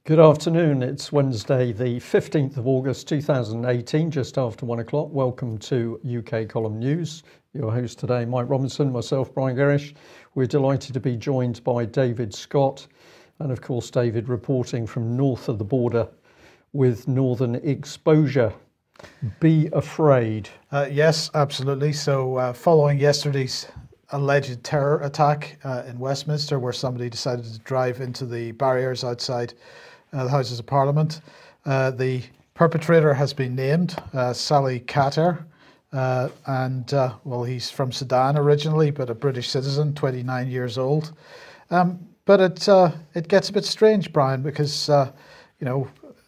Good afternoon. It's Wednesday, the 15th of August 2018, just after 1 o'clock. Welcome to UK Column News. Your host today, Mike Robinson, myself, Brian Gerrish. We're delighted to be joined by David Scott, and of course, David reporting from north of the border with Northern Exposure. Be afraid. Yes, absolutely. So following yesterday's alleged terror attack in Westminster, where somebody decided to drive into the barriers outside the Houses of Parliament, the perpetrator has been named, Salih Khater, well, he's from Sudan originally, but a British citizen, 29 years old. But it gets a bit strange, Brian, because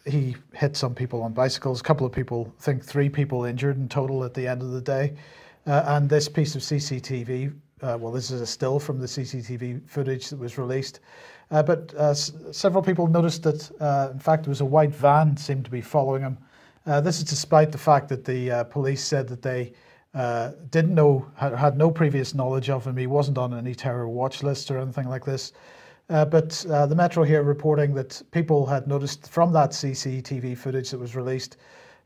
he hit some people on bicycles. A couple of people, I think 3 people injured in total at the end of the day. And this piece of CCTV, this is a still from the CCTV footage that was released. But several people noticed that, in fact, there was a white van seemed to be following him. This is despite the fact that the police said that they didn't know, had no previous knowledge of him. He wasn't on any terror watch list or anything like this. But the Metro here reporting that people had noticed from that CCTV footage that was released,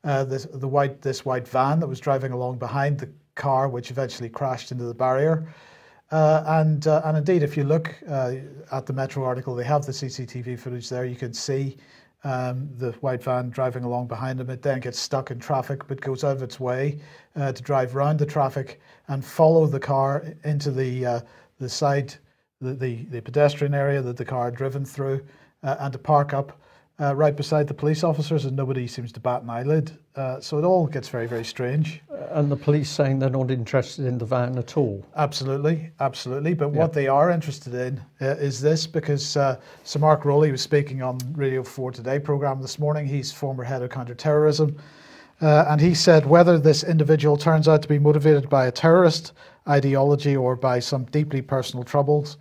this white van that was driving along behind the car, which eventually crashed into the barrier. And indeed, if you look at the Metro article, they have the CCTV footage there. You can see the white van driving along behind him. It then gets stuck in traffic, but goes out of its way to drive round the traffic and follow the car into the side, the pedestrian area that the car had driven through, and to park up right beside the police officers, and nobody seems to bat an eyelid. So it all gets very, very strange. And the police saying they're not interested in the van at all. Absolutely, absolutely. But what they are interested in is this, because Sir Mark Rowley was speaking on Radio 4 Today programme this morning. He's former head of counter-terrorism. And he said whether this individual turns out to be motivated by a terrorist ideology or by some deeply personal troubles,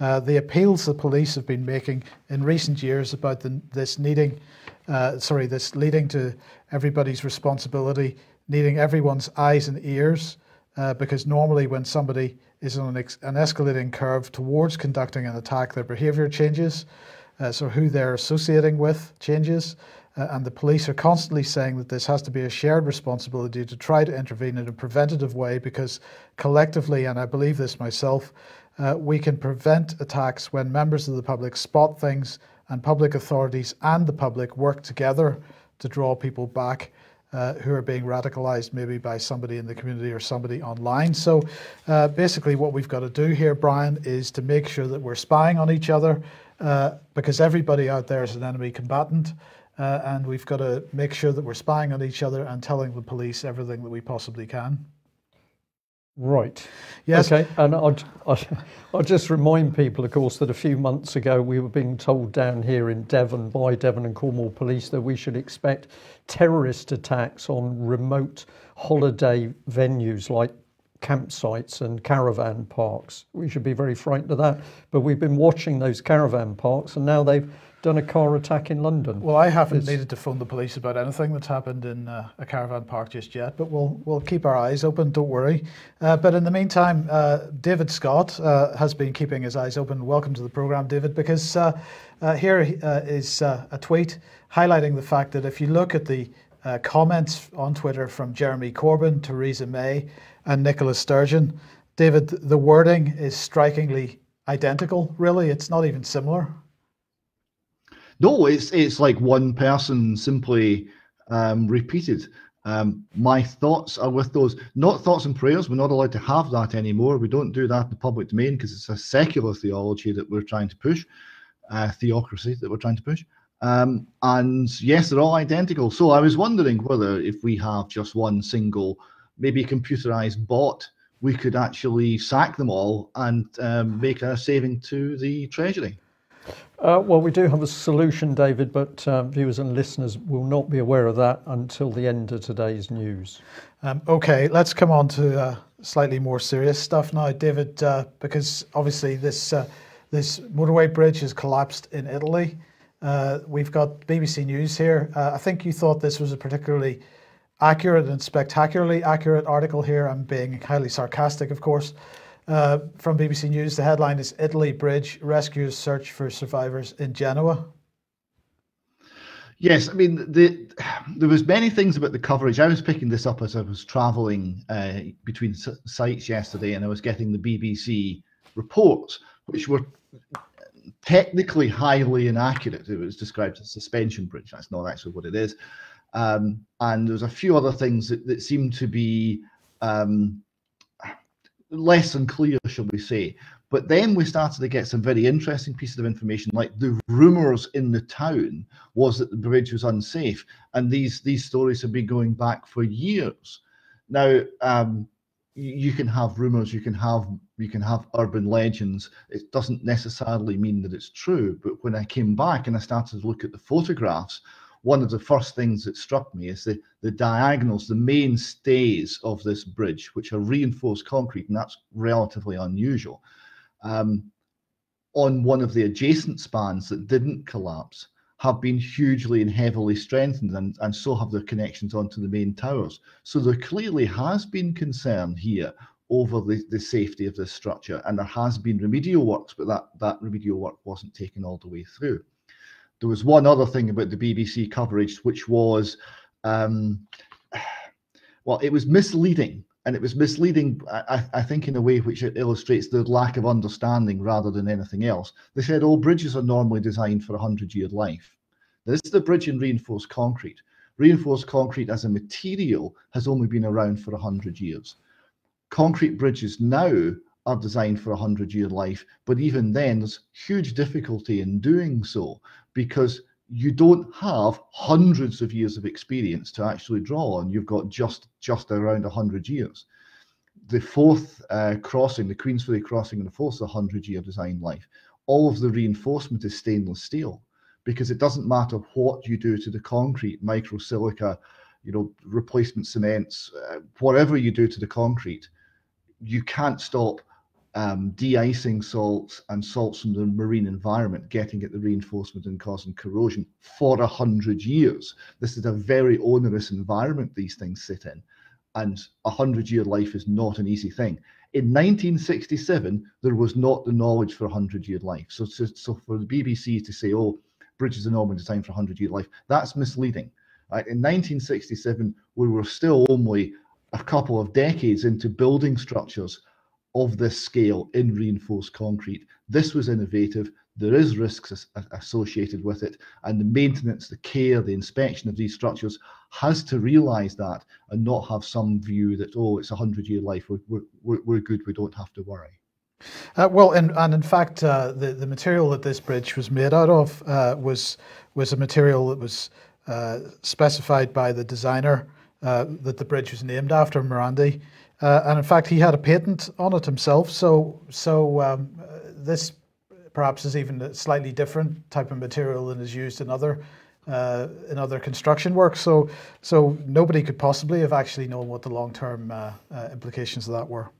the appeals the police have been making in recent years about this leading to everybody's responsibility, needing everyone's eyes and ears, because normally when somebody is on an escalating curve towards conducting an attack, their behaviour changes, so who they're associating with changes, and the police are constantly saying that this has to be a shared responsibility to try to intervene in a preventative way, because collectively, and I believe this myself, we can prevent attacks when members of the public spot things and public authorities and the public work together to draw people back who are being radicalised maybe by somebody in the community or somebody online. So basically what we've got to do here, Brian, is to make sure that we're spying on each other, because everybody out there is an enemy combatant, and we've got to make sure that we're spying on each other and telling the police everything that we possibly can. Right. Yes. Okay. And I'll just remind people, of course, that a few months ago we were being told down here in Devon by Devon and Cornwall Police that we should expect terrorist attacks on remote holiday venues like campsites and caravan parks. We should be very frightened of that. But we've been watching those caravan parks, and now they've done a car attack in London. Well, I haven't needed to phone the police about anything that's happened in a caravan park just yet, but we'll keep our eyes open, don't worry. But in the meantime, David Scott has been keeping his eyes open. Welcome to the programme, David, because here is a tweet highlighting the fact that if you look at the comments on Twitter from Jeremy Corbyn, Theresa May and Nicola Sturgeon, David, the wording is strikingly identical, really. It's not even similar. No, it's like one person simply repeated. My thoughts are with those, not thoughts and prayers. We're not allowed to have that anymore. We don't do that in the public domain because it's a secular theology that we're trying to push, theocracy that we're trying to push. And yes, they're all identical. So I was wondering whether if we have just one single, maybe computerized bot, we could actually sack them all and make a saving to the Treasury. Well, we do have a solution, David, but viewers and listeners will not be aware of that until the end of today's news. Okay, let's come on to slightly more serious stuff now, David, because obviously this motorway bridge has collapsed in Italy. We've got BBC News here. I think you thought this was a particularly accurate and spectacularly accurate article here. I'm being highly sarcastic, of course. From BBC News, the headline is Italy Bridge Rescuers Search for Survivors in Genoa. Yes, I mean there was many things about the coverage. I was picking this up as I was travelling between sites yesterday, and I was getting the BBC reports, which were technically highly inaccurate. It was described as a suspension bridge. That's not actually what it is. And there's a few other things that seem to be less than clear, shall we say. But then we started to get some very interesting pieces of information, like the rumours in the town was that the bridge was unsafe. And these stories have been going back for years. Now, you can have rumours, you can have urban legends. It doesn't necessarily mean that it's true. But when I came back and I started to look at the photographs, one of the first things that struck me is the diagonals, the main stays of this bridge, which are reinforced concrete, and that's relatively unusual. On one of the adjacent spans that didn't collapse have been hugely and heavily strengthened, and so have their connections onto the main towers. So there clearly has been concern here over the safety of this structure, and there has been remedial works, but that remedial work wasn't taken all the way through. There was one other thing about the BBC coverage, which was, well, it was misleading. And it was misleading, I think, in a way which it illustrates the lack of understanding rather than anything else. They said, oh, bridges are normally designed for a 100-year life. This is the bridge in reinforced concrete. Reinforced concrete as a material has only been around for 100 years. Concrete bridges now are designed for a 100-year life, but even then there's huge difficulty in doing so because you don't have hundreds of years of experience to actually draw on. You've got just around 100 years. The fourth crossing, the Queensferry crossing, and the fourth is a 100-year design life. All of the reinforcement is stainless steel because it doesn't matter what you do to the concrete, microsilica, replacement cements, whatever you do to the concrete, you can't stop de-icing salts and salts from the marine environment getting at the reinforcement and causing corrosion for 100 years. This is a very onerous environment these things sit in, and 100-year life is not an easy thing. In 1967, there was not the knowledge for 100-year life. So for the BBC to say, oh, bridges are normally designed for 100-year life, that's misleading. Right? In 1967, we were still only a couple of decades into building structures of this scale in reinforced concrete. This was innovative. There is risks associated with it, and the maintenance, the care, the inspection of these structures has to realise that and not have some view that, oh, it's a 100-year life, we're good, we don't have to worry. Well, and in fact, the material that this bridge was made out of was a material that was specified by the designer that the bridge was named after, Morandi. And in fact, he had a patent on it himself. So this perhaps is even a slightly different type of material than is used in other construction work. So nobody could possibly have actually known what the long-term implications of that were.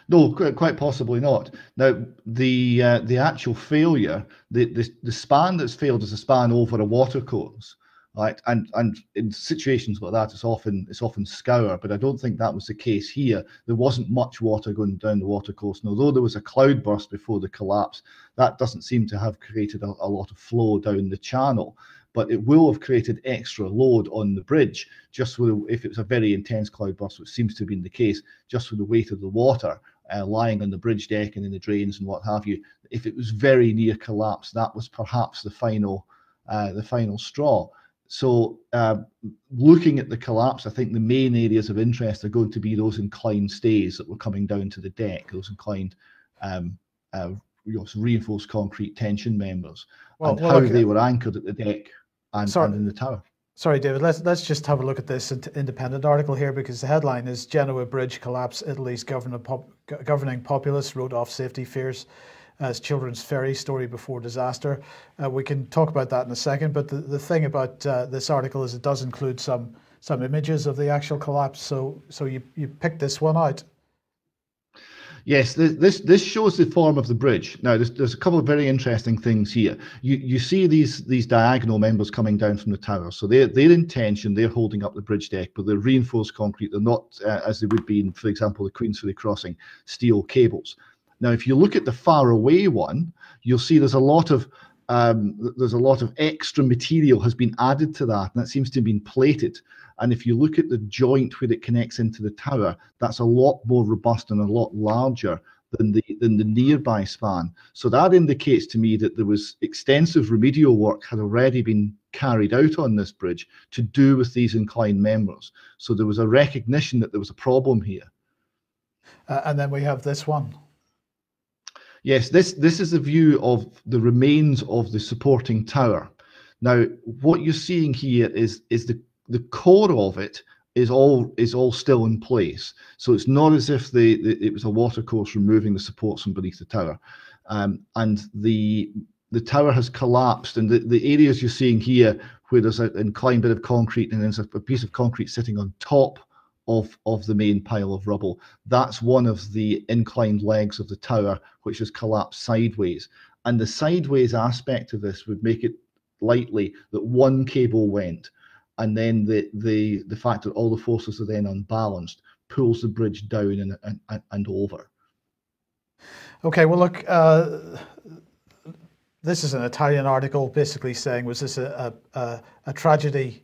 No, quite possibly not. Now, the actual failure, the span that's failed is a span over a watercourse. Right, and in situations like that, it's often scour, but I don't think that was the case here. There wasn't much water going down the watercourse, and although there was a cloudburst before the collapse, that doesn't seem to have created a lot of flow down the channel. But it will have created extra load on the bridge, just with, if it was a very intense cloudburst, which seems to have been the case, just with the weight of the water lying on the bridge deck and in the drains and what have you. If it was very near collapse, that was perhaps the final straw. So looking at the collapse, I think the main areas of interest are going to be those inclined stays that were coming down to the deck, those inclined reinforced concrete tension members, and how they were anchored at the deck and in the tower. Sorry, David, let's just have a look at this independent article here, because the headline is Genoa Bridge Collapse, Italy's governing populace wrote off safety fears as children's ferry story before disaster. We can talk about that in a second, but the thing about this article is it does include some images of the actual collapse. So you picked this one out. Yes, this shows the form of the bridge. Now, there's a couple of very interesting things here. You see these diagonal members coming down from the tower. So their intention, they're holding up the bridge deck, but they're reinforced concrete. They're not, as they would be in, for example, the Queensferry crossing, steel cables. Now, if you look at the far away one, you'll see there's a lot of there's a lot of extra material has been added to that, and that seems to have been plated. And if you look at the joint where it connects into the tower, that's a lot more robust and a lot larger than the nearby span. So that indicates to me that there was extensive remedial work had already been carried out on this bridge to do with these inclined members. So there was a recognition that there was a problem here. And then we have this one. Yes, this is a view of the remains of the supporting tower. Now, what you're seeing here is the core of it is all still in place. So it's not as if it was a watercourse removing the supports from beneath the tower. And the tower has collapsed, and the areas you're seeing here where there's an inclined bit of concrete and there's a piece of concrete sitting on top of the main pile of rubble, that's one of the inclined legs of the tower which has collapsed sideways. And the sideways aspect of this would make it likely that one cable went, and then the fact that all the forces are then unbalanced pulls the bridge down and over. Okay, well, look, this is an Italian article basically saying, was this a tragedy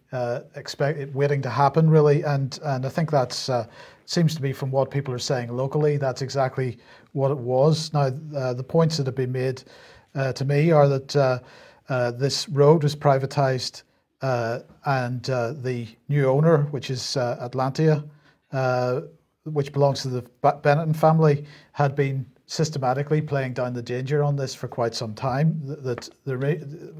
waiting to happen, really? And I think that's seems to be, from what people are saying locally, that's exactly what it was. Now, the points that have been made to me are that this road was privatised, and the new owner, which is Atlantia, which belongs to the Benetton family, had been systematically playing down the danger on this for quite some time. That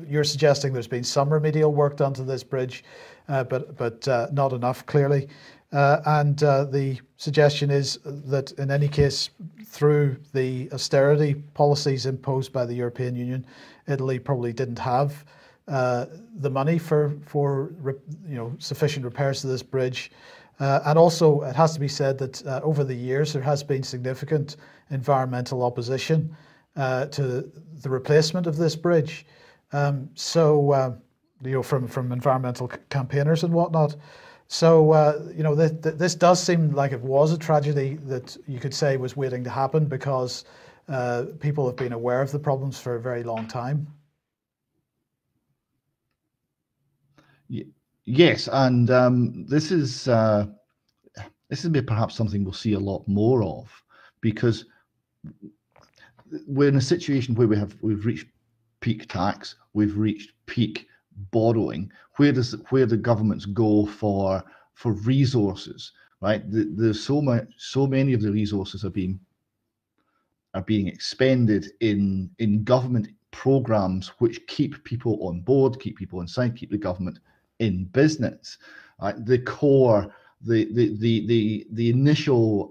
you're suggesting there's been some remedial work done to this bridge, but not enough, clearly. And the suggestion is that in any case, through the austerity policies imposed by the European Union, Italy probably didn't have the money for sufficient repairs to this bridge. And also, it has to be said that over the years there has been significant environmental opposition to the replacement of this bridge. From environmental campaigners and whatnot. So this does seem like it was a tragedy that you could say was waiting to happen, because people have been aware of the problems for a very long time. Yes, and this is perhaps something we'll see a lot more of, because we're in a situation where we've reached peak tax, we've reached peak borrowing. Where the governments go for resources, right? There's so many of the resources are being expended in government programs which keep people on board, keep people inside, keep the government in business. The core, the initial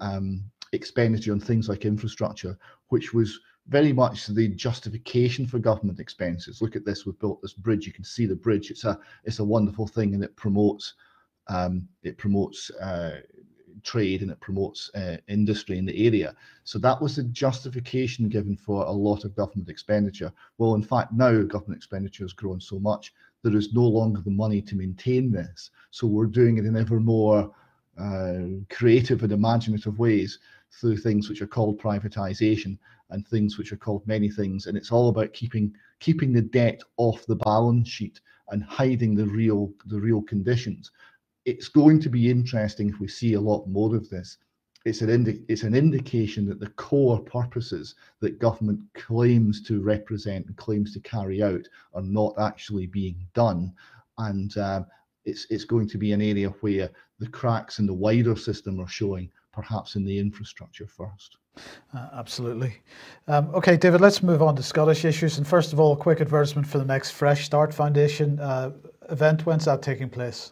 expenditure on things like infrastructure, which was very much the justification for government expenses. Look at this: we've built this bridge. You can see the bridge. It's a wonderful thing, and it promotes trade, and it promotes industry in the area. So that was the justification given for a lot of government expenditure. Well, in fact, now government expenditure has grown so much there is no longer the money to maintain this. So we're doing it in ever more creative and imaginative ways through things which are called privatization and things which are called many things. And it's all about keeping the debt off the balance sheet and hiding the real conditions. It's going to be interesting if we see a lot more of this. It's an indication that the core purposes that government claims to represent and claims to carry out are not actually being done. And it's going to be an area where the cracks in the wider system are showing, perhaps in the infrastructure first. Absolutely. Okay, David, let's move on to Scottish issues. And first of all, a quick advertisement for the next Fresh Start Foundation event. When's that taking place?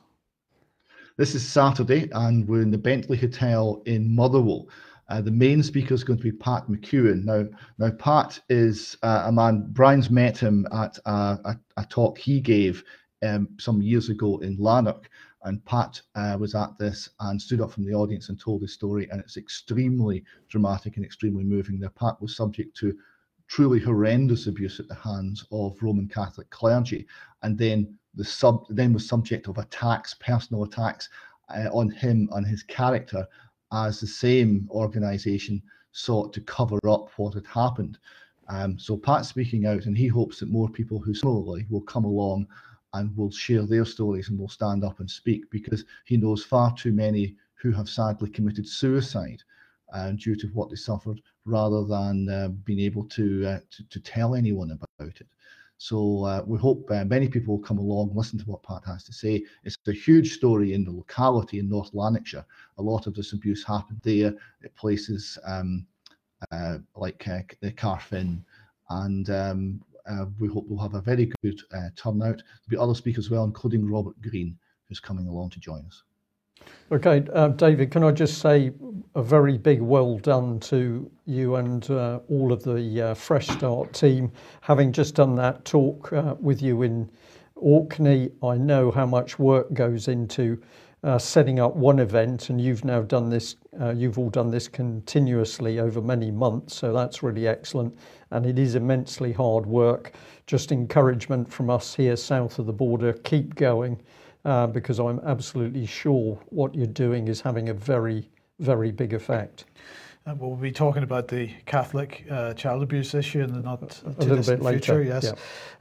This is Saturday, and we're in the Bentley Hotel in Motherwell. The main speaker is going to be Pat McEwen. Now Pat is a man, Brian's met him at a talk he gave some years ago in Lanark. And Pat was at this and stood up from the audience and told his story, and it's extremely dramatic and extremely moving. Now, Pat was subject to truly horrendous abuse at the hands of Roman Catholic clergy, and then was subject of attacks, personal attacks on him and his character, as the same organisation sought to cover up what had happened. So Pat's speaking out, and he hopes that more people who similarly will come along and will share their stories and will stand up and speak, because he knows far too many who have sadly committed suicide due to what they suffered, rather than being able to tell anyone about it. So we hope many people will come along, listen to what Pat has to say. It's a huge story in the locality in North Lanarkshire. A lot of this abuse happened there at places like the Carfin, and we hope we'll have a very good turnout. There'll be other speakers as well, including Robert Green, who's coming along to join us. Okay, David, can I just say a very big well done to you and all of the Fresh Start team. Having just done that talk with you in Orkney, I know how much work goes into setting up one event, and you've now done this, you've all done this continuously over many months, so that's really excellent. And it is immensely hard work. Just encouragement from us here south of the border, keep going. Because I'm absolutely sure what you're doing is having a very, very big effect. We'll be talking about the Catholic child abuse issue in the not too distant future, yes.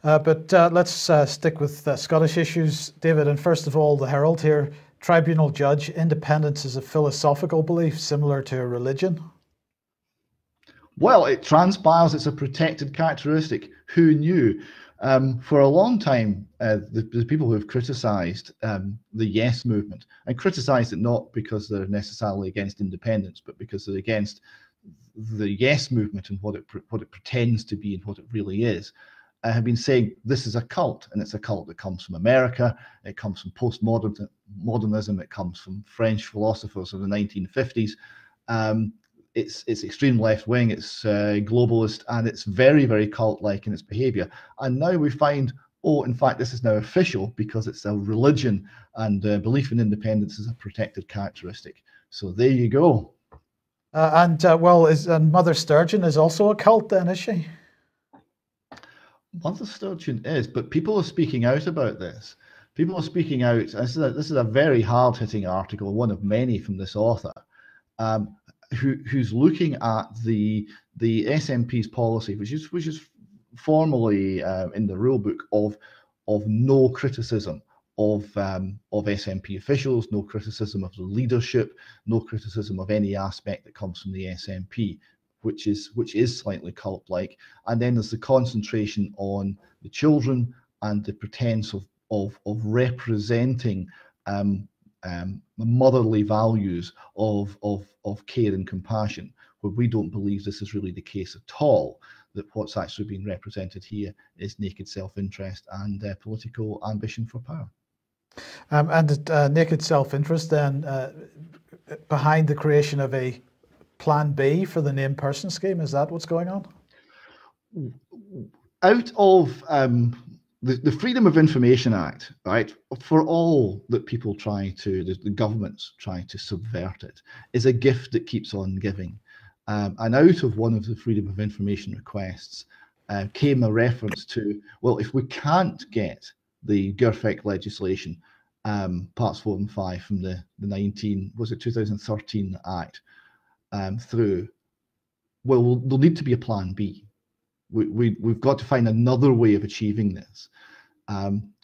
Yeah. But let's stick with Scottish issues, David. And first of all, the Herald here, tribunal judge, independence is a philosophical belief similar to a religion. Well, it transpires it's a protected characteristic. Who knew? For a long time, the people who have criticised the Yes movement, and criticised it not because they're necessarily against independence, but because they're against the Yes movement and what it pretends to be and what it really is, have been saying this is a cult, and it's a cult that comes from America, it comes from postmodernism, it comes from French philosophers of the 1950s. It's extreme left wing, it's globalist, and it's very, very cult-like in its behaviour. And now we find, oh, in fact, this is now official because it's a religion, and belief in independence is a protected characteristic. So there you go. And Mother Sturgeon is also a cult then, is she? Mother Sturgeon is, but people are speaking out about this. People are speaking out. This is a very hard-hitting article, one of many from this author. Who's looking at the SNP's policy, which is formally in the rule book of no criticism of SNP officials, no criticism of the leadership, no criticism of any aspect that comes from the SNP, which is slightly cult-like. And then there's the concentration on the children and the pretense of representing motherly values of care and compassion, where we don't believe this is really the case at all, that what's actually being represented here is naked self-interest and political ambition for power. And naked self-interest then behind the creation of a Plan B for the named person scheme, is that what's going on? Out of the Freedom of Information Act, right, for all that people the governments try to subvert it, is a gift that keeps on giving. And out of one of the Freedom of Information requests came a reference to, well, if we can't get the GERFEC legislation, parts 4 and 5 from the 2013 Act through, well, there'll need to be a plan B. We've got to find another way of achieving this.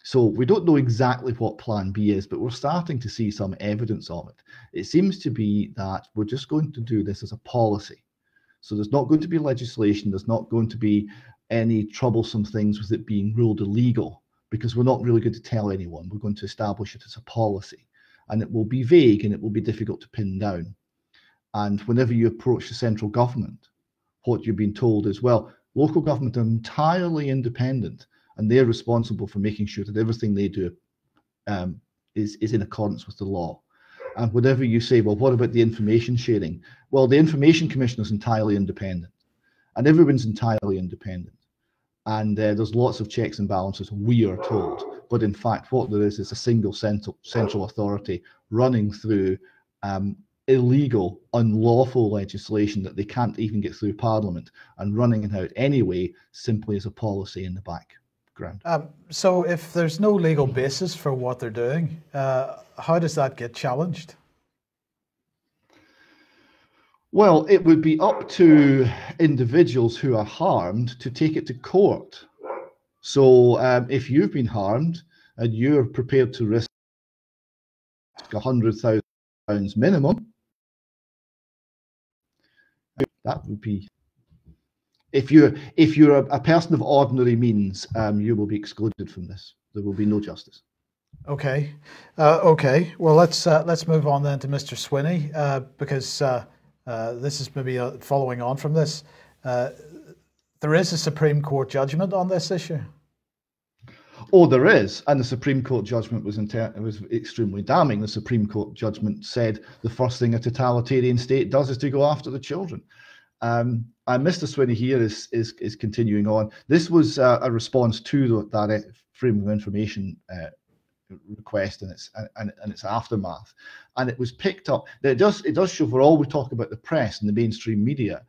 So we don't know exactly what Plan B is, but we're starting to see some evidence of it. It seems to be that we're just going to do this as a policy. So there's not going to be legislation, there's not going to be any troublesome things with it being ruled illegal, because we're not really going to tell anyone. We're going to establish it as a policy. And it will be vague and it will be difficult to pin down. And whenever you approach the central government, what you're being told is, well, local government are entirely independent, and they're responsible for making sure that everything they do is in accordance with the law. And whenever you say, well, what about the information sharing? Well, the Information Commission is entirely independent, and everyone's entirely independent. And there's lots of checks and balances, we are told. But in fact, what there is a single central authority running through illegal, unlawful legislation that they can't even get through Parliament, and running it out anyway, simply as a policy in the background. So if there's no legal basis for what they're doing, how does that get challenged? Well, it would be up to individuals who are harmed to take it to court. So if you've been harmed and you're prepared to risk £100,000 minimum, that would be, if you're a person of ordinary means, you will be excluded from this. There will be no justice. Okay, okay. Well, let's move on then to Mr. Swinney, because this is maybe following on from this. There is a Supreme Court judgment on this issue. Oh, there is, and the Supreme Court judgment was extremely damning. The Supreme Court judgment said the first thing a totalitarian state does is to go after the children. And Mr. Swinney here is continuing on. This was a response to that Freedom of Information request and its aftermath, and it was picked up. It does show, for all we talk about the press and the mainstream media,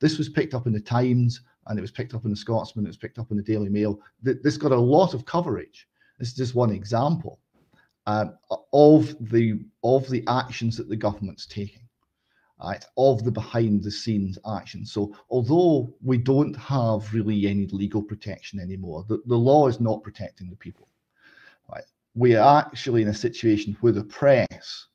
this was picked up in the Times, and it was picked up in the Scotsman, it was picked up in the Daily Mail. This got a lot of coverage. This is just one example of the actions that the government's taking, right? Of the behind the scenes action. So although we don't have really any legal protection anymore, the law is not protecting the people. Right? We are actually in a situation where the press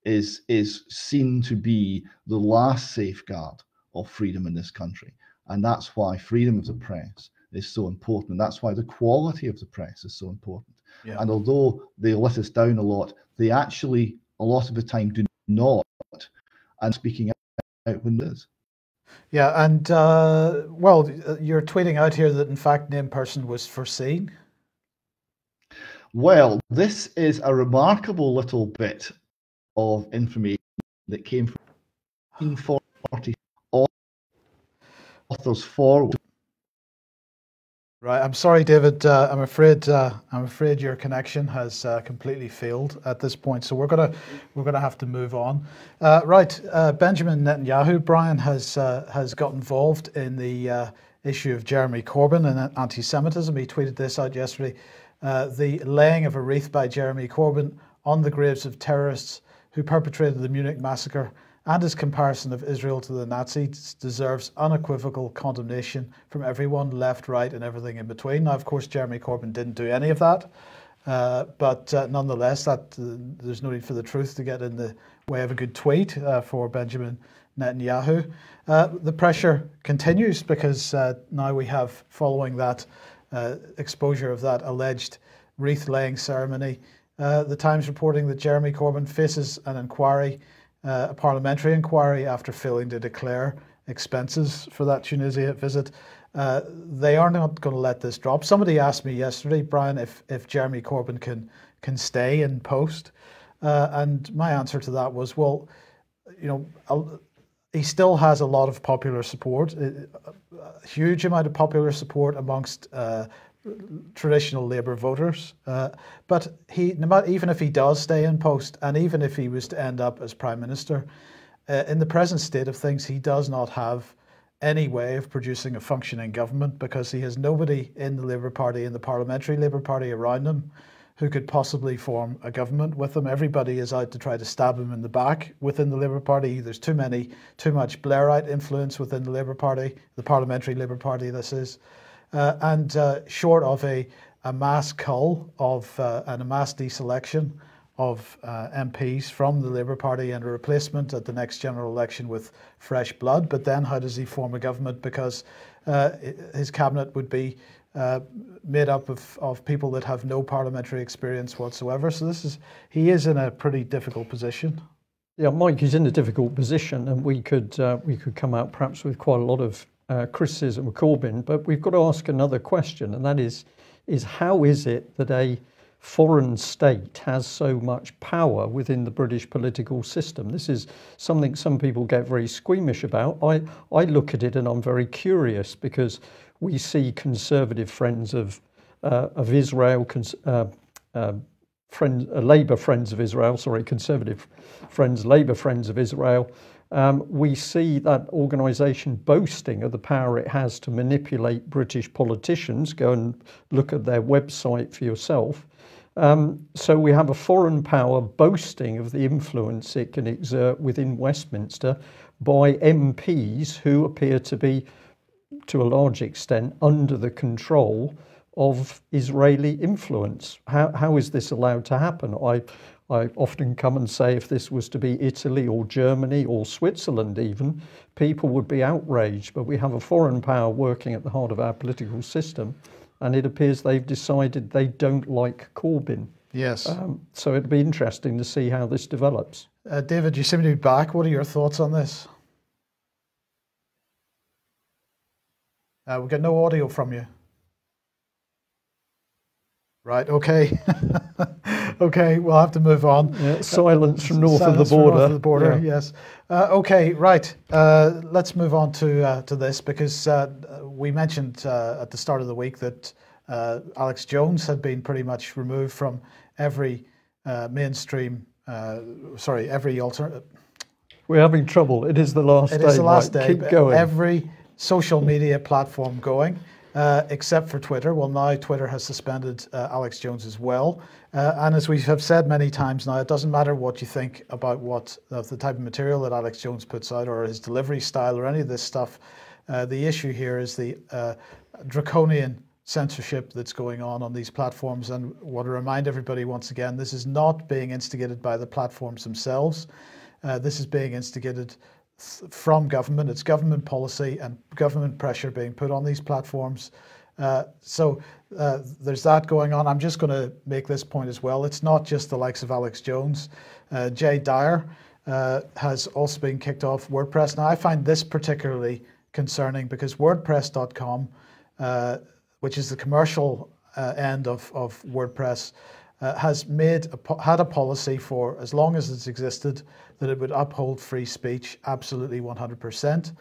is seen to be the last safeguard of freedom in this country. And that's why freedom of the press is so important. And that's why the quality of the press is so important. Yeah. And although they let us down a lot, they actually, a lot of the time, do not. And speaking out when it is. Yeah, and well, you're tweeting out here that in fact named person was foreseen. Well, this is a remarkable little bit of information that came from 1940 authors forward. Right, I'm sorry, David. I'm afraid your connection has completely failed at this point. So we're gonna have to move on. Right, Benjamin Netanyahu, Brian, has got involved in the issue of Jeremy Corbyn and anti-Semitism. He tweeted this out yesterday. The laying of a wreath by Jeremy Corbyn on the graves of terrorists who perpetrated the Munich massacre and his comparison of Israel to the Nazis deserves unequivocal condemnation from everyone, left, right, and everything in between. Now, of course, Jeremy Corbyn didn't do any of that, but nonetheless, there's no need for the truth to get in the way of a good tweet for Benjamin Netanyahu. The pressure continues because now we have, following that exposure of that alleged wreath-laying ceremony, the Times reporting that Jeremy Corbyn faces an inquiry, a parliamentary inquiry, after failing to declare expenses for that Tunisia visit. They are not going to let this drop. Somebody asked me yesterday, Brian, if Jeremy Corbyn can stay in post, and my answer to that was, well, you know, he still has a lot of popular support, a huge amount of popular support amongst traditional Labour voters. But even if he does stay in post, and even if he was to end up as Prime Minister, in the present state of things, he does not have any way of producing a functioning government, because he has nobody in the Labour Party, in the Parliamentary Labour Party around him, who could possibly form a government with him. Everybody is out to try to stab him in the back within the Labour Party. There's too much Blairite influence within the Labour Party, the Parliamentary Labour Party, this is. And short of a mass cull of and a mass deselection of MPs from the Labour Party and a replacement at the next general election with fresh blood. But then how does he form a government? Because his cabinet would be made up of people that have no parliamentary experience whatsoever. So he is in a pretty difficult position. Yeah, Mike is in a difficult position, and we could come out perhaps with quite a lot of criticism of Corbyn, but we've got to ask another question, and that is how is it that a foreign state has so much power within the British political system? This is something some people get very squeamish about. I look at it and I'm very curious, because we see conservative friends of Israel, Labour friends of Israel, conservative friends, Labour friends of Israel. We see that organisation boasting of the power it has to manipulate British politicians. Go and look at their website for yourself. So we have a foreign power boasting of the influence it can exert within Westminster by MPs who appear to be, to a large extent, under the control of Israeli influence. How is this allowed to happen? I often come and say if this was to be Italy or Germany or Switzerland even, people would be outraged. But we have a foreign power working at the heart of our political system, and it appears they've decided they don't like Corbyn. Yes. So it'd be interesting to see how this develops. David, you seem to be back. What are your thoughts on this? We've got no audio from you. Right, okay. Okay, we'll have to move on. Yeah, silence from north of the Silence from border. north of the border, Yeah. yes. Okay, right. Let's move on to this, because we mentioned at the start of the week that Alex Jones had been pretty much removed from every mainstream, every alternate. We're having trouble. It is the last day. It is the last day. Keep going. Every social media platform going, except for Twitter. Well, now Twitter has suspended Alex Jones as well. And as we have said many times now, it doesn't matter what you think about the type of material that Alex Jones puts out, or his delivery style, or any of this stuff. The issue here is the draconian censorship that's going on these platforms. And I want to remind everybody once again, this is not being instigated by the platforms themselves. This is being instigated from government. It's government policy and government pressure being put on these platforms. So there's that going on. I'm just going to make this point as well. It's not just the likes of Alex Jones. Jay Dyer has also been kicked off WordPress. Now, I find this particularly concerning because WordPress.com, which is the commercial end of WordPress, has had a policy for as long as it's existed that it would uphold free speech absolutely 100%.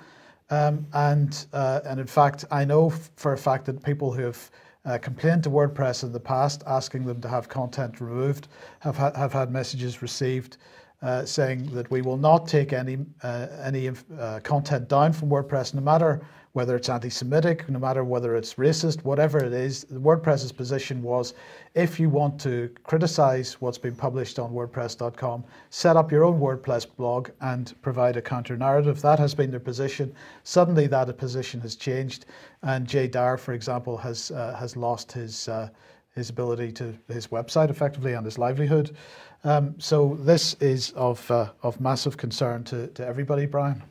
And in fact, I know for a fact that people who have complained to WordPress in the past, asking them to have content removed, have had messages received saying that we will not take any content down from WordPress, no matter whether it's anti-Semitic, no matter whether it's racist, whatever it is. WordPress's position was, if you want to criticize what's been published on WordPress.com, set up your own WordPress blog and provide a counter-narrative. That has been their position. Suddenly that position has changed, and Jay Dyer, for example, has lost his ability to his website effectively and his livelihood. So this is of massive concern to everybody, Brian.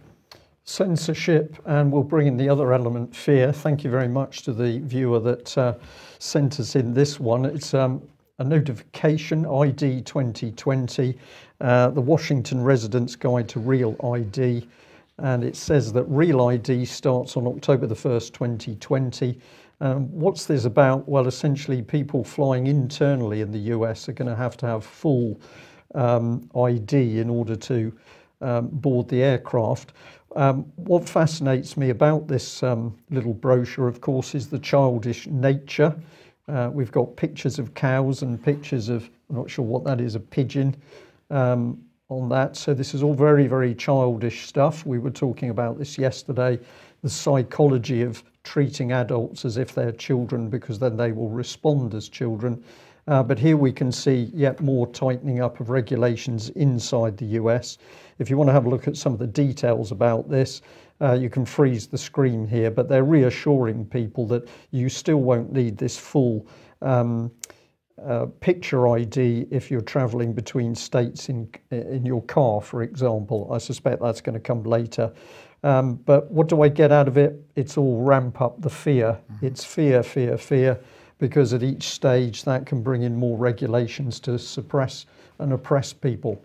Censorship, and we'll bring in the other element, fear. Thank you very much to the viewer that sent us in this one. It's a notification, ID 2020, the Washington Residents Guide to Real ID, and it says that Real ID starts on October the 1st, 2020. What's this about? Well, essentially people flying internally in the US are going to have full ID in order to board the aircraft. What fascinates me about this little brochure, of course, is the childish nature. We've got pictures of cows and pictures of, I'm not sure what that is, a pigeon on that. So this is all very, very childish stuff. We were talking about this yesterday, the psychology of treating adults as if they're children, because then they will respond as children. But here we can see yet more tightening up of regulations inside the US. If you want to have a look at some of the details about this, you can freeze the screen here, but they're reassuring people that you still won't need this full picture ID if you're traveling between states in your car, for example. I suspect that's going to come later. But what do I get out of it? It's all ramp up the fear. It's fear, fear, fear, because at each stage that can bring in more regulations to suppress and oppress people.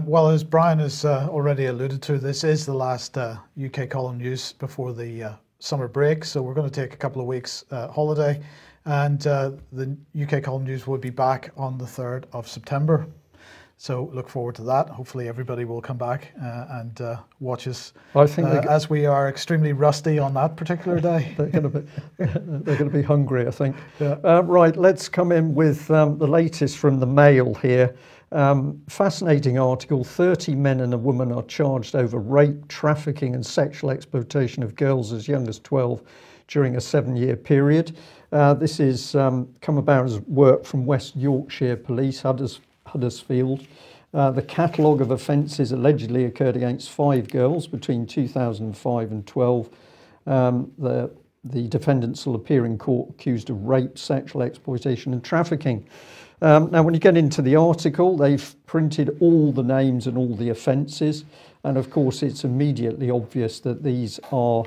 Well, as Brian has already alluded to, this is the last UK column news before the summer break. So we're going to take a couple of weeks holiday, and the UK column news will be back on the 3rd of September. So look forward to that. Hopefully everybody will come back and watch us, I think as we are extremely rusty on that particular day. They're going to be hungry, I think. Yeah. Right, let's come in with the latest from the Mail here. Fascinating article. 30 men and a woman are charged over rape, trafficking and sexual exploitation of girls as young as 12 during a 7-year period. This is come about as work from West Yorkshire Police, Huddersfield. The catalogue of offences allegedly occurred against 5 girls between 2005 and 12. The defendants will appear in court accused of rape, sexual exploitation and trafficking. Now, when you get into the article, they've printed all the names and all the offences. And of course, it's immediately obvious that these are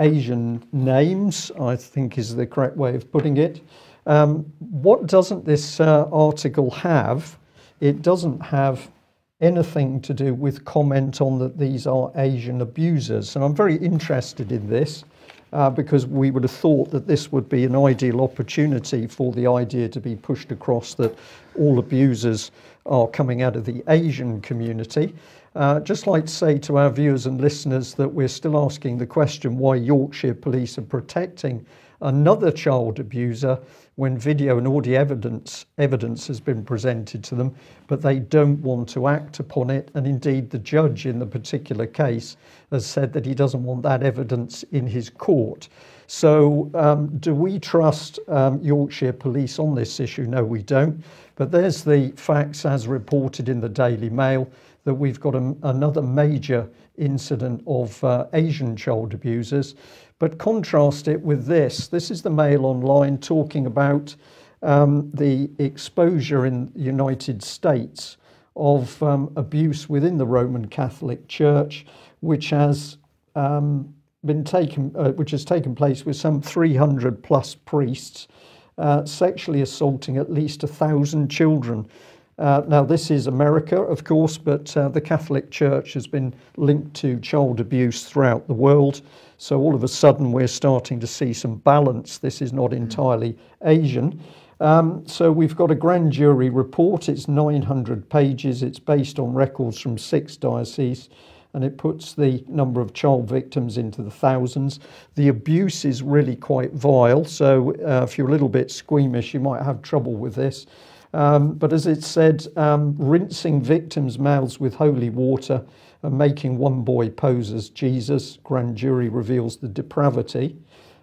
Asian names, I think is the correct way of putting it. What doesn't this article have? It doesn't have anything to do with comment on that these are Asian abusers. And I'm very interested in this because we would have thought that this would be an ideal opportunity for the idea to be pushed across that all abusers are coming out of the Asian community. Just like to say to our viewers and listeners that we're still asking the question why Yorkshire Police are protecting another child abuser when video and audio evidence has been presented to them, but they don't want to act upon it. And indeed, the judge in the particular case has said that he doesn't want that evidence in his court. So do we trust Yorkshire Police on this issue? No, we don't. But there's the facts as reported in the Daily Mail that we've got another major incident of Asian child abusers. But contrast it with this. This is the Mail Online talking about the exposure in the United States of abuse within the Roman Catholic Church, which has taken place with some 300 plus priests sexually assaulting at least 1,000 children. Now, this is America, of course, but the Catholic Church has been linked to child abuse throughout the world. So all of a sudden, we're starting to see some balance. This is not entirely Asian. So we've got a grand jury report. It's 900 pages. It's based on records from 6 dioceses, and it puts the number of child victims into the thousands. The abuse is really quite vile. So if you're a little bit squeamish, you might have trouble with this. But as it said, rinsing victims' mouths with holy water and making one boy pose as Jesus, grand jury reveals the depravity.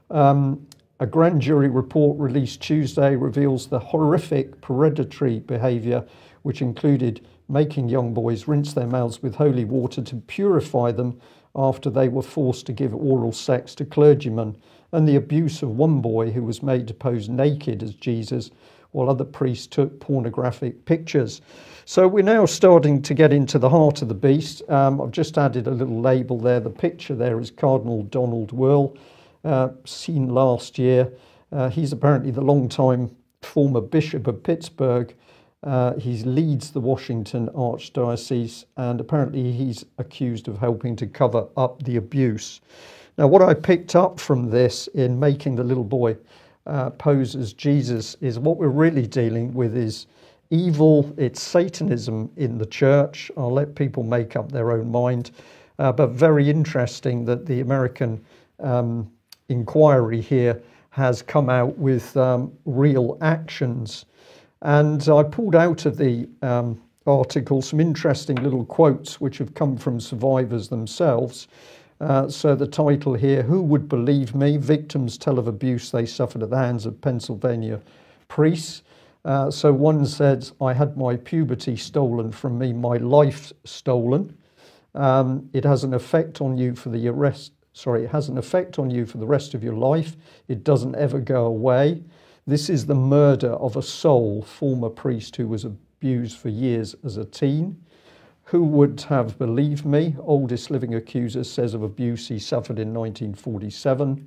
A grand jury report released Tuesday reveals the horrific predatory behaviour, which included making young boys rinse their mouths with holy water to purify them after they were forced to give oral sex to clergymen, and the abuse of one boy who was made to pose naked as Jesus while other priests took pornographic pictures. So we're now starting to get into the heart of the beast. I've just added a little label there. The picture there is Cardinal Donald Wuerl, seen last year. He's apparently the long-time former Bishop of Pittsburgh. He leads the Washington Archdiocese, and apparently he's accused of helping to cover up the abuse. Now, what I picked up from this in making the little boy pose as Jesus is what we're really dealing with is evil. It's Satanism in the church. I'll let people make up their own mind. But very interesting that the American inquiry here has come out with real actions. And I pulled out of the article some interesting little quotes which have come from survivors themselves. So the title here, "Who Would Believe Me? Victims Tell of Abuse They Suffered at the Hands of Pennsylvania Priests." So one says, "I had my puberty stolen from me, my life stolen. It has an effect on you for the it has an effect on you for the rest of your life. It doesn't ever go away. This is the murder of a soul," former priest who was abused for years as a teen. "Who would have believed me?" Oldest living accuser says of abuse he suffered in 1947.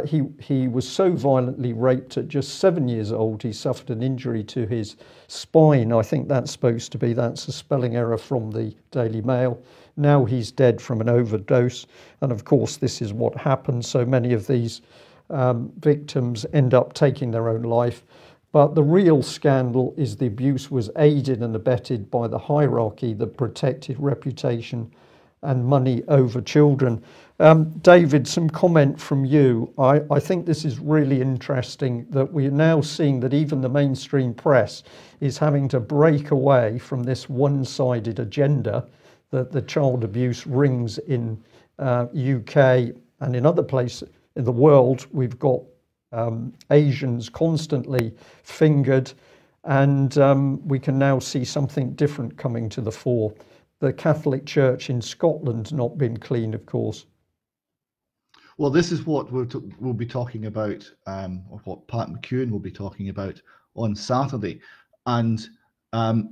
He was so violently raped at just 7 years old, he suffered an injury to his spine. I think that's a spelling error from the Daily Mail. Now he's dead from an overdose. And of course, this is what happens. So many of these victims end up taking their own life. But the real scandal is the abuse was aided and abetted by the hierarchy that protected reputation and money over children. David, some comment from you. I think this is really interesting that we're now seeing that even the mainstream press is having to break away from this one-sided agenda that the child abuse rings in UK and in other places in the world. We've got Asians constantly fingered, And we can now see something different coming to the fore. The Catholic Church in Scotland not been clean, of course. Well, this is what we'll be talking about, or what Pat McEwen will be talking about on Saturday. And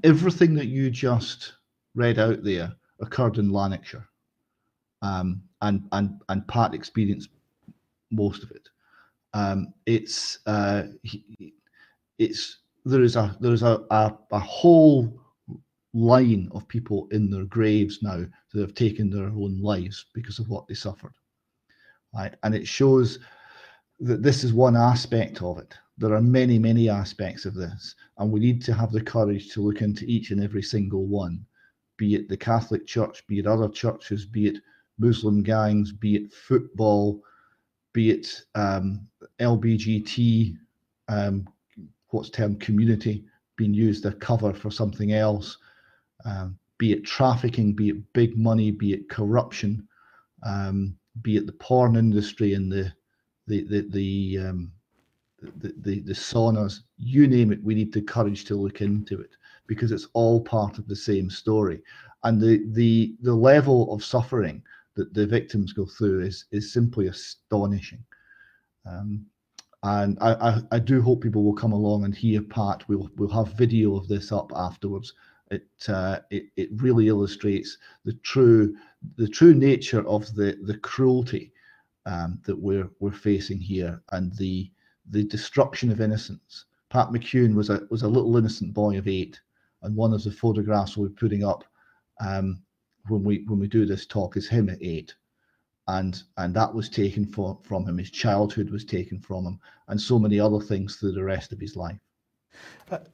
everything that you just read out there occurred in Lanarkshire, and Pat experienced most of it. There is a whole line of people in their graves now that have taken their own lives because of what they suffered. Right? And it shows that this is one aspect of it. There are many, many aspects of this, and we need to have the courage to look into each and every single one, be it the Catholic Church, be it other churches, be it Muslim gangs, be it football, be it LBGT, what's termed community, being used as cover for something else, be it trafficking, be it big money, be it corruption, be it the porn industry and the saunas, you name it. We need the courage to look into it because it's all part of the same story. And the level of suffering that the victims go through is simply astonishing. And I do hope people will come along and hear Pat. We'll have video of this up afterwards. It really illustrates the true nature of the cruelty that we're facing here, and the destruction of innocence. Pat McEwen was a little innocent boy of 8, and one of the photographs we're putting up when we do this talk is him at 8, and that was taken from him. His childhood was taken from him, and so many other things through the rest of his life.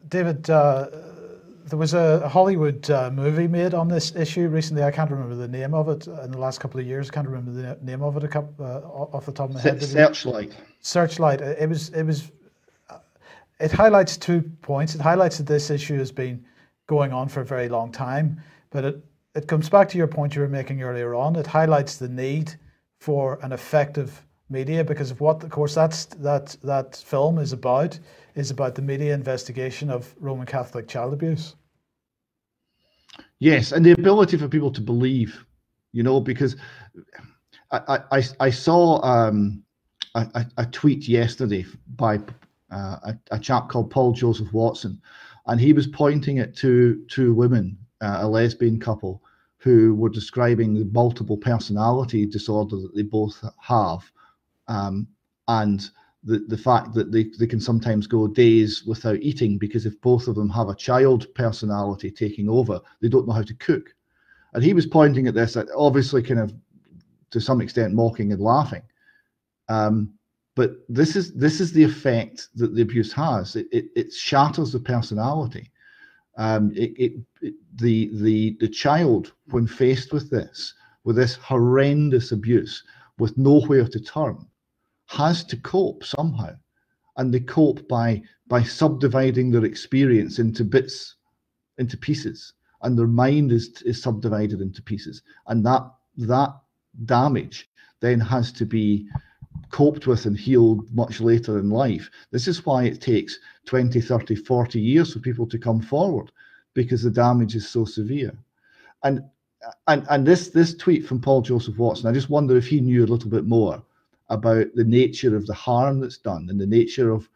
David, there was a Hollywood movie made on this issue recently. I can't remember the name of it. In the last couple of years, I can't remember the name of it off the top of my head. Searchlight. Searchlight. It highlights 2 points. It highlights that this issue has been going on for a very long time, but it comes back to your point you were making earlier on. It highlights the need for an effective media, because of what, of course, that film is about the media investigation of Roman Catholic child abuse. Yes, and the ability for people to believe, because I saw a tweet yesterday by a chap called Paul Joseph Watson, and he was pointing at two women, a lesbian couple, who were describing the multiple personality disorder that they both have, and the fact that they can sometimes go days without eating because if both of them have a child personality taking over, they don't know how to cook. And he was pointing at this, obviously kind of to some extent mocking and laughing. But this is the effect that the abuse has. It shatters the personality. The child, when faced with this horrendous abuse, with nowhere to turn, has to cope somehow, and they cope by subdividing their experience into bits, into pieces, and their mind is subdivided into pieces, and that damage then has to be coped with and healed much later in life. This is why it takes 20, 30, 40 years for people to come forward, because the damage is so severe. And this tweet from Paul Joseph Watson, I just wonder if he knew a little bit more about the nature of the harm that's done and the nature of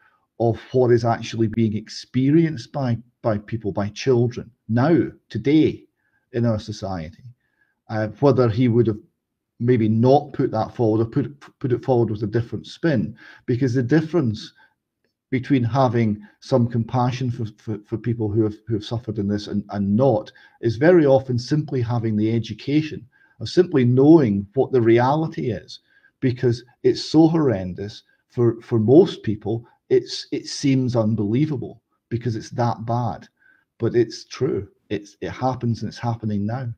what is actually being experienced by people, by children now, today in our society. Whether he would have maybe not put that forward or put it forward with a different spin, because the difference between having some compassion for people who have suffered in this and not is very often simply having the education of simply knowing what the reality is, because it's so horrendous for most people. It seems unbelievable because it's that bad, but it's true. It happens, and it's happening now.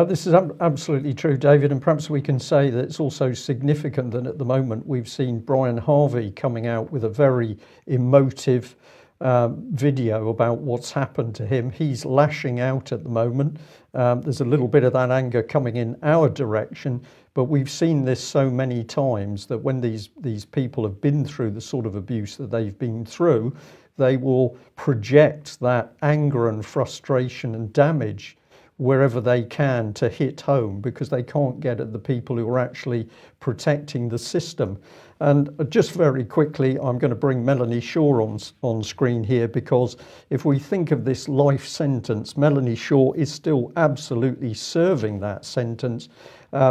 This is absolutely true, David, and perhaps we can say that it's also significant that at the moment we've seen Brian Harvey coming out with a very emotive video about what's happened to him. He's lashing out at the moment. There's a little bit of that anger coming in our direction, but we've seen this so many times that when these people have been through the sort of abuse that they've been through, they will project that anger and frustration and damage wherever they can to hit home, because they can't get at the people who are actually protecting the system. And just very quickly, I'm going to bring Melanie Shaw on screen here, because if we think of this life sentence, Melanie Shaw is still absolutely serving that sentence,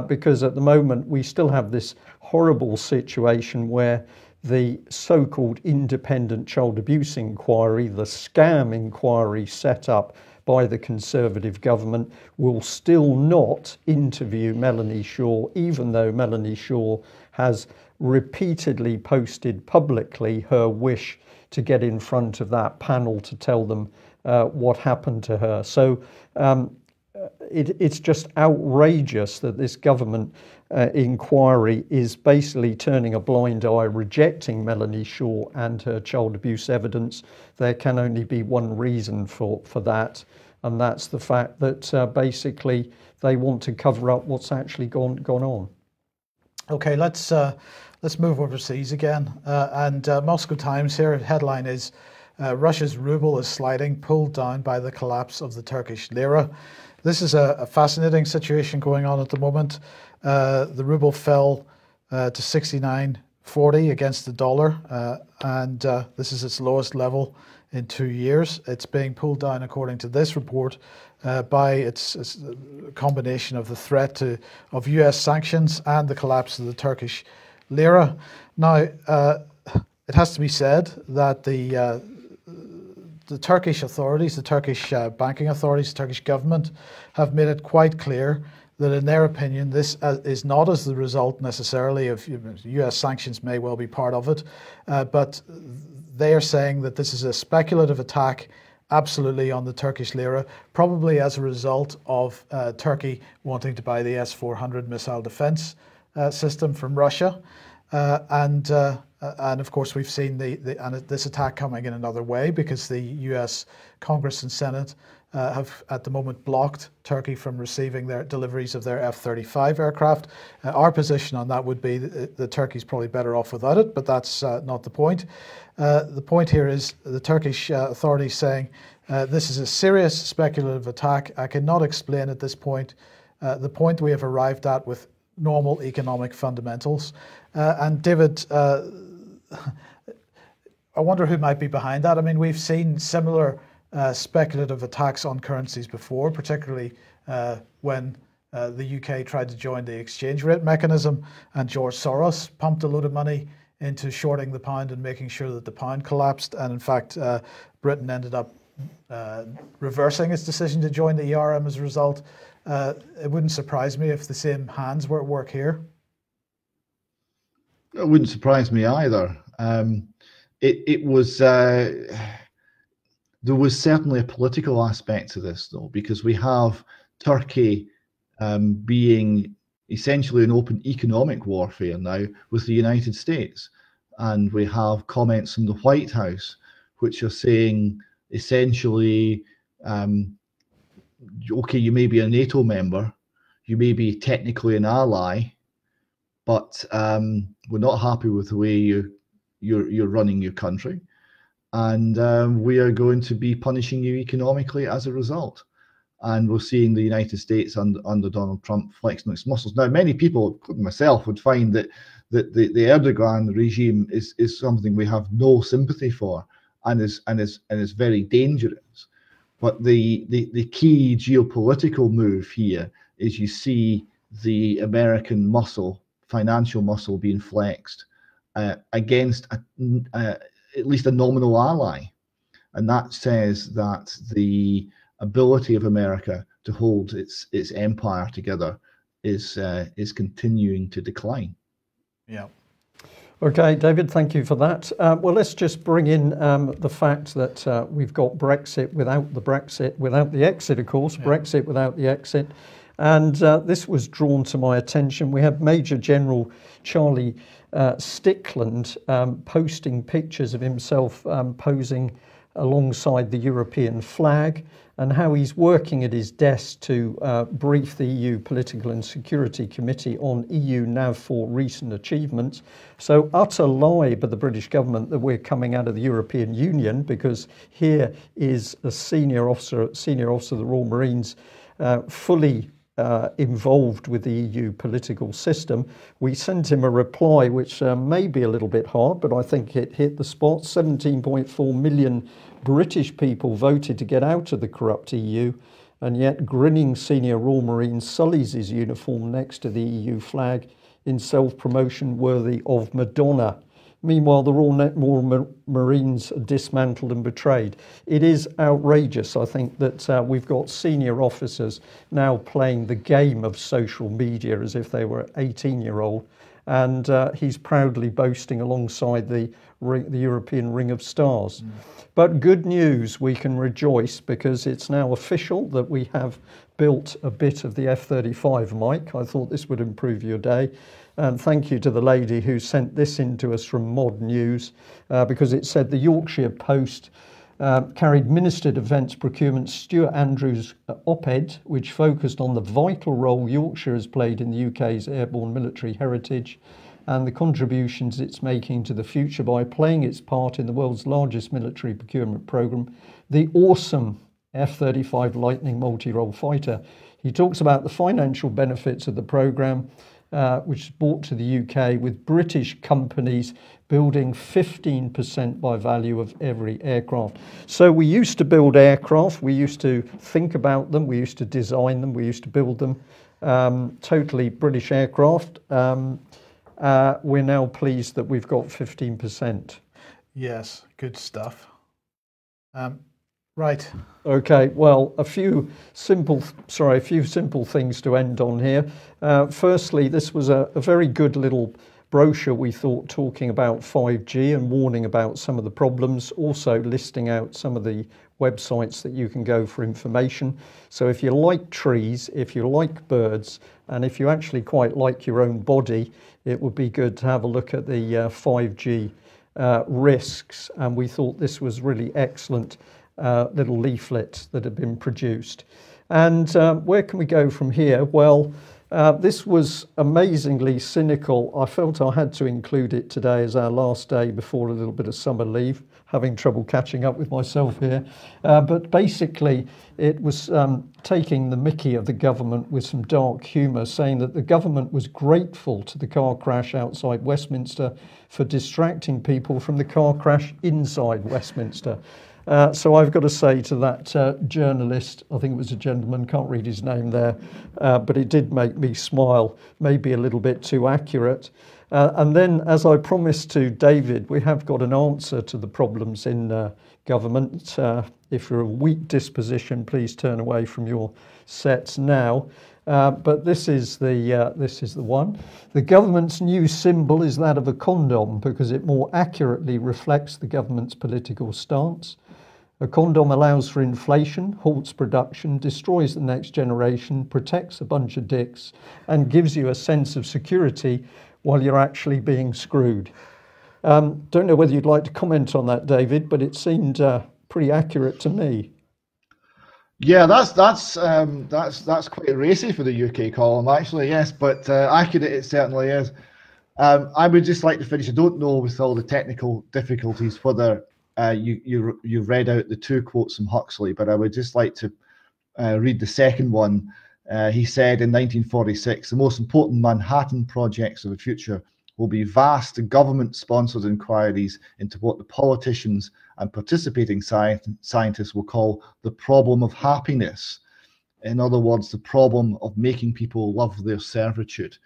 because at the moment we still have this horrible situation where the so-called independent child abuse inquiry, the scam inquiry set up by the Conservative government, will still not interview Melanie Shaw, even though Melanie Shaw has repeatedly posted publicly her wish to get in front of that panel to tell them what happened to her. So it's just outrageous that this government inquiry is basically turning a blind eye, rejecting Melanie Shaw and her child abuse evidence. There can only be one reason for that, and that's the fact that basically they want to cover up what's actually gone on. Okay, let's move overseas again. And Moscow Times here, headline is Russia's ruble is sliding, pulled down by the collapse of the Turkish lira. This is a fascinating situation going on at the moment. The ruble fell to 69.40 against the dollar, and this is its lowest level in 2 years. It's being pulled down, according to this report, by its combination of the threat of US sanctions and the collapse of the Turkish lira. Now, it has to be said that the Turkish authorities, the Turkish banking authorities, the Turkish government have made it quite clear that in their opinion this is not as the result necessarily of US sanctions, may well be part of it, but they are saying that this is a speculative attack absolutely on the Turkish lira, probably as a result of Turkey wanting to buy the S-400 missile defense system from Russia. And of course we've seen this attack coming in another way, because the US Congress and Senate have at the moment blocked Turkey from receiving their deliveries of their F-35 aircraft. Our position on that would be that Turkey's probably better off without it, but that's not the point. The point here is the Turkish authorities saying this is a serious speculative attack. I cannot explain at this point the point we have arrived at with normal economic fundamentals. And David, I wonder who might be behind that. I mean, we've seen similar speculative attacks on currencies before, particularly when the UK tried to join the exchange rate mechanism, and George Soros pumped a load of money into shorting the pound and making sure that the pound collapsed. And in fact, Britain ended up reversing its decision to join the ERM as a result. It wouldn't surprise me if the same hands were at work here. It wouldn't surprise me either. It was there was certainly a political aspect to this, though, because we have Turkey being essentially an open economic warfare now with the United States, and we have comments from the White House which are saying essentially, okay, you may be a NATO member, you may be technically an ally, but we're not happy with the way you're running your country, and we are going to be punishing you economically as a result. And we're seeing the United States under Donald Trump flexing its muscles. Now, many people, including myself, would find that the Erdogan regime is something we have no sympathy for, and is very dangerous. But the key geopolitical move here is you see the American muscle, financial muscle, being flexed against at least a nominal ally, and that says that the ability of America to hold its empire together is continuing to decline. Yeah. Okay, David, thank you for that. Well, let's just bring in the fact that we've got Brexit without the exit, of course, yeah. Brexit without the exit. And this was drawn to my attention. We have Major General Charlie Stickland posting pictures of himself posing alongside the European flag, and how he's working at his desk to brief the EU Political and Security Committee on EU NAV4 recent achievements. So utter lie by the British government that we're coming out of the European Union, because here is a senior officer of the Royal Marines fully involved with the EU political system. We sent him a reply which may be a little bit hard, but I think it hit the spot. 17.4 million British people voted to get out of the corrupt EU, and yet grinning senior Royal Marine sullies his uniform next to the EU flag in self-promotion worthy of Madonna. Meanwhile, the Royal Marines are dismantled and betrayed. It is outrageous, I think, that we've got senior officers now playing the game of social media as if they were an 18-year-old, and he's proudly boasting alongside the European Ring of Stars. But good news, we can rejoice, because it's now official that we have built a bit of the F-35, Mike. I thought this would improve your day. And thank you to the lady who sent this in to us from Mod News, because it said the Yorkshire Post carried Minister Defence Procurement Stuart Andrews' op-ed, which focused on the vital role Yorkshire has played in the UK's airborne military heritage and the contributions it's making to the future by playing its part in the world's largest military procurement programme, the awesome F-35 Lightning multi-role fighter. He talks about the financial benefits of the programme, which is brought to the UK, with British companies building 15% by value of every aircraft. So we used to build aircraft, we used to think about them, we used to design them, we used to build them, totally British aircraft. We're now pleased that we've got 15%. Yes, good stuff. Right. Okay, well, a few simple things to end on here. Firstly, this was a very good little brochure, we thought, talking about 5G and warning about some of the problems, also listing out some of the websites that you can go for information. So if you like trees, if you like birds, and if you actually quite like your own body, it would be good to have a look at the 5G risks. And we thought this was really excellent little leaflet that had been produced. And where can we go from here? Well, this was amazingly cynical. I felt I had to include it today as our last day before a little bit of summer leave, having trouble catching up with myself here. But basically, it was taking the mickey of the government with some dark humour, saying that the government was grateful to the car crash outside Westminster for distracting people from the car crash inside Westminster. So I've got to say to that journalist, I think it was a gentleman, can't read his name there, but it did make me smile, maybe a little bit too accurate. And then, as I promised to David, we have got an answer to the problems in government. If you're a weak disposition, please turn away from your sets now. But this is the one. The government's new symbol is that of a condom because it more accurately reflects the government's political stance. A condom allows for inflation, halts production, destroys the next generation, protects a bunch of dicks, and gives you a sense of security while you're actually being screwed. Don't know whether you'd like to comment on that, David, but it seemed pretty accurate to me. Yeah, that's quite racy for the UK column, actually. Yes, but accurate it certainly is. I would just like to finish. I don't know with all the technical difficulties whether you read out the two quotes from Huxley, but I would just like to read the second one. He said in 1946, the most important Manhattan projects of the future will be vast government-sponsored inquiries into what the politicians and participating scientists will call the problem of happiness. In other words, the problem of making people love their servitude.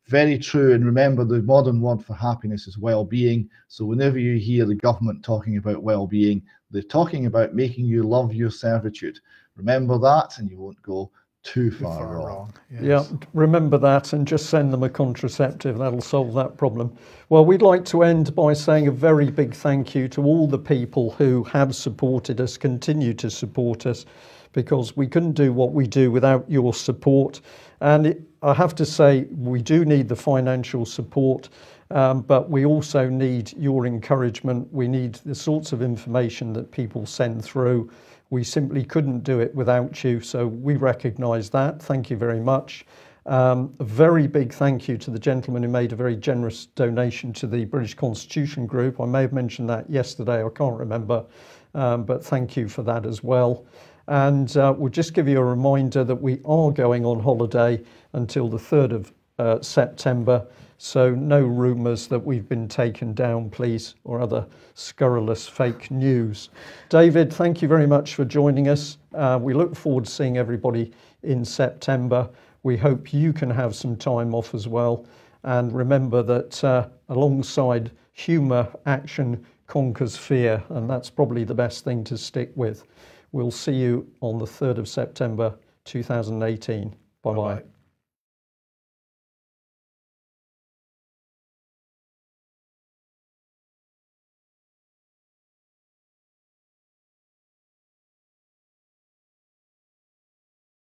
Very true, and remember the modern word for happiness is well-being. So whenever you hear the government talking about well-being, they're talking about making you love your servitude. Remember that and you won't go too far wrong. Yes. Yeah, remember that and just send them a contraceptive. That'll solve that problem. Well, we'd like to end by saying a very big thank you to all the people who have supported us, continue to support us, because we couldn't do what we do without your support. And I have to say we do need the financial support, but we also need your encouragement. We need the sorts of information that people send through. We simply couldn't do it without you, so we recognise that. Thank you very much. A very big thank you to the gentleman who made a very generous donation to the British Constitution Group. I may have mentioned that yesterday, I can't remember, but thank you for that as well. And we'll just give you a reminder that we are going on holiday until the 3rd of September. So no rumours that we've been taken down, please, or other scurrilous fake news. David, thank you very much for joining us. We look forward to seeing everybody in September. We hope you can have some time off as well. And remember that alongside humour, action conquers fear, and that's probably the best thing to stick with. We'll see you on the 3rd of September 2018. Bye-bye.